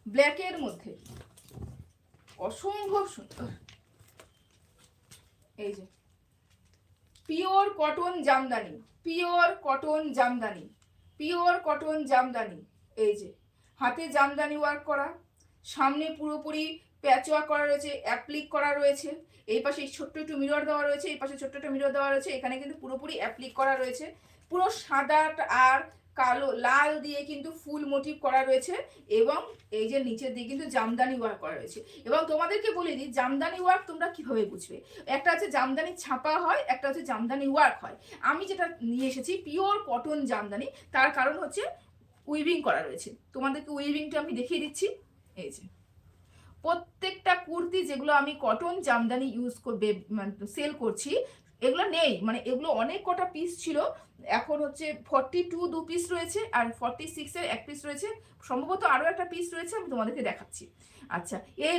ব্ল্যাকের মধ্যে, অসম্ভব সুন্দর। এই যে pure cotton Jamdani, pure cotton Jamdani, pure cotton Jamdani. এই যে হাতে জামদানি ওয়ার্ক করা, সামনে পুরোপুরি প্যাচ ওয়ার্ক করা রয়েছে, অ্যাপ্লিক করা রয়েছে, এই পাশে ছোট্ট একটু মিরর দেওয়া রয়েছে, এই পাশে ছোট্ট একটু মিরর দেওয়া রয়েছে, এখানে কিন্তু পুরোপুরি অ্যাপ্লিক করা রয়েছে। পুরো সাদা আর কালো লাল দিয়ে কিন্তু ফুল মোটিভ করা রয়েছে, এবং এই যে নিচের দিকে কিন্তু জামদানি ওয়ার্ক করা রয়েছে। এবং তোমাদেরকে বলে দিই জামদানি ওয়ার্ক তোমরা কিভাবে বুঝবে, একটা হচ্ছে জামদানি ছাপা হয়, একটা হচ্ছে জামদানি ওয়ার্ক হয়। আমি যেটা নিয়ে এসেছি পিওর কটন জামদানি, তার কারণ হচ্ছে উইভিং করা রয়েছে। তোমাদেরকে উইভিংটা আমি দেখিয়ে দিচ্ছি। এই যে প্রত্যেকটা কুর্তি যেগুলো আমি কটন জামদানি ইউজ করবে সেল করছি, এগুলো নেই, মানে এগুলো অনেক কটা পিস ছিল, এখন হচ্ছে 42 2 পিস রয়েছে, আর 46 এর 1 পিস রয়েছে, সম্ভবত আরো একটা পিস রয়েছে, আমি তোমাদেরকে দেখাচ্ছি। আচ্ছা, এই